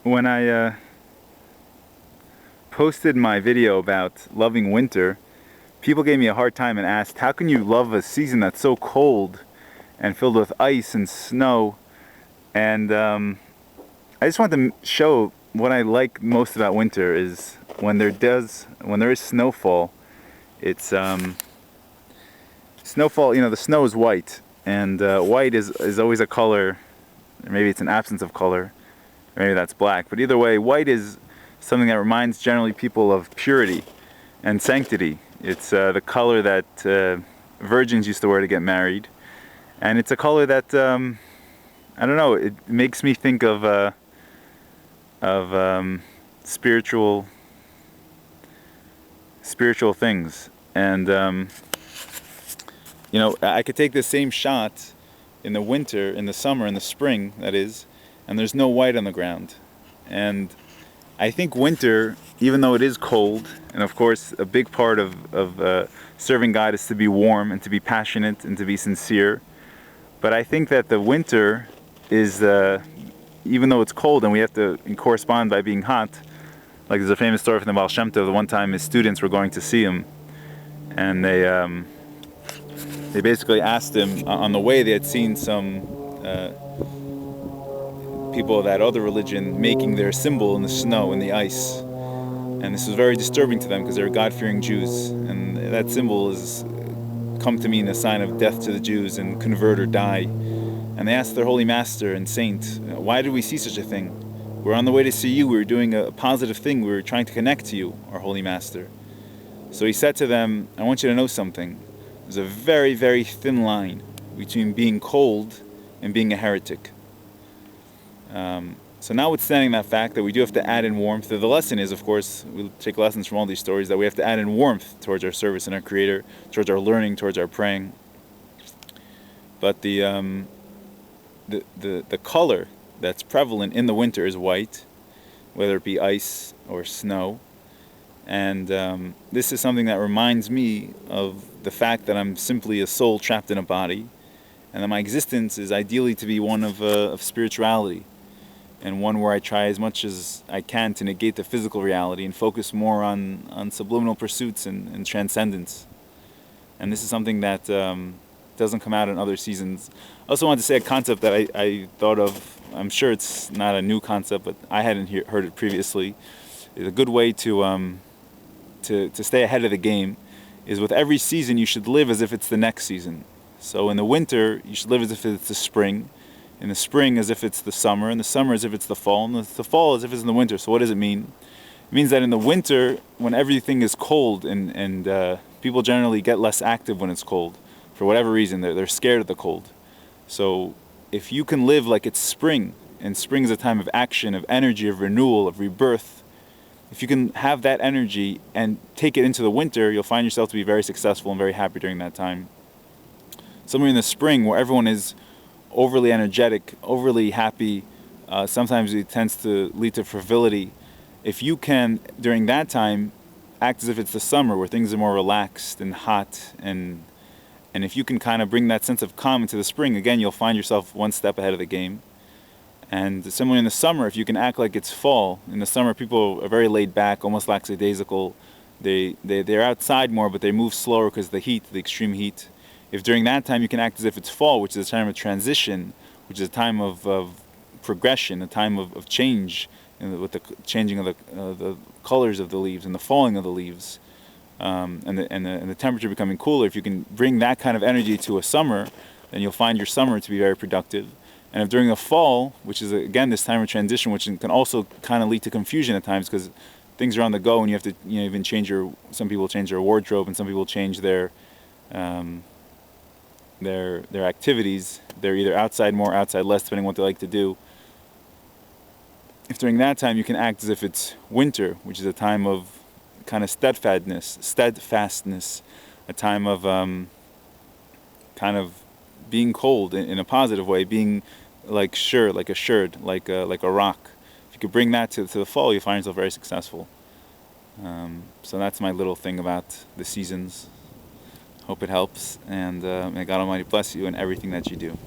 When I posted my video about loving winter, people gave me a hard time and asked, how can you love a season that's so cold and filled with ice and snow? And I just wanted to show what I like most about winter is when there is snowfall. It's snowfall. The snow is white, and white is always a color. Maybe it's an absence of color. Maybe that's black. But either way, white is something that reminds generally people of purity and sanctity. It's the color that virgins used to wear to get married, and it's a color that I don't know. It makes me think of spiritual things, and I could take the same shot in the winter, in the summer, in the spring, that is, and there's no white on the ground. And I think winter, even though it is cold, and of course a big part of serving God is to be warm and to be passionate and to be sincere, but I think that the winter is, even though it's cold and we have to correspond by being hot, like there's a famous story from the Baal Shem Tov, the one time his students were going to see him, and they basically asked him, on the way they had seen some people of that other religion making their symbol in the snow, in the ice. And this was very disturbing to them because they're God-fearing Jews. And that symbol has come to mean a sign of death to the Jews and convert or die. And they asked their holy master and saint, why did we see such a thing? We're on the way to see you. We were doing a positive thing. We were trying to connect to you, our holy master. So he said to them, I want you to know something. There's a very, very thin line between being cold and being a heretic. So notwithstanding that fact that we do have to add in warmth, the lesson is, of course, we'll take lessons from all these stories, that we have to add in warmth towards our service and our Creator, towards our learning, towards our praying. But the color that's prevalent in the winter is white, whether it be ice or snow. And this is something that reminds me of the fact that I'm simply a soul trapped in a body, and that my existence is ideally to be one of spirituality, and one where I try as much as I can to negate the physical reality and focus more on subliminal pursuits and transcendence. And this is something that doesn't come out in other seasons. I also wanted to say a concept that I thought of. I'm sure it's not a new concept, but I hadn't heard it previously. It's a good way to stay ahead of the game is with every season you should live as if it's the next season. So in the winter, you should live as if it's the spring. In the spring, as if it's the summer. In the summer, as if it's the fall. And the fall, as if it's in the winter. So what does it mean? It means that in the winter, when everything is cold and people generally get less active when it's cold, for whatever reason, they're scared of the cold. So if you can live like it's spring, and spring is a time of action, of energy, of renewal, of rebirth, if you can have that energy and take it into the winter, you'll find yourself to be very successful and very happy during that time. Somewhere in the spring, where everyone is overly energetic, overly happy, sometimes it tends to lead to frivolity. If you can, during that time, act as if it's the summer, where things are more relaxed and hot, and if you can kind of bring that sense of calm into the spring, again, you'll find yourself one step ahead of the game. And similarly in the summer, if you can act like it's fall. In the summer, people are very laid back, almost lackadaisical. They're outside more, but they move slower because of the heat, the extreme heat. If during that time you can act as if it's fall, which is a time of transition, which is a time of progression, a time of change, with the changing of the colors of the leaves and the falling of the leaves, and the temperature becoming cooler, if you can bring that kind of energy to a summer, then you'll find your summer to be very productive. And if during the fall, which is again this time of transition, which can also kind of lead to confusion at times because things are on the go and you have to even change some people change their wardrobe and some people change their activities. They're either outside more, outside less, depending on what they like to do. If during that time you can act as if it's winter, which is a time of kind of steadfastness, a time of kind of being cold in a positive way, being like a sherd, like a rock. If you could bring that to the fall, you find yourself very successful. So that's my little thing about the seasons. Hope it helps, and may God Almighty bless you in everything that you do.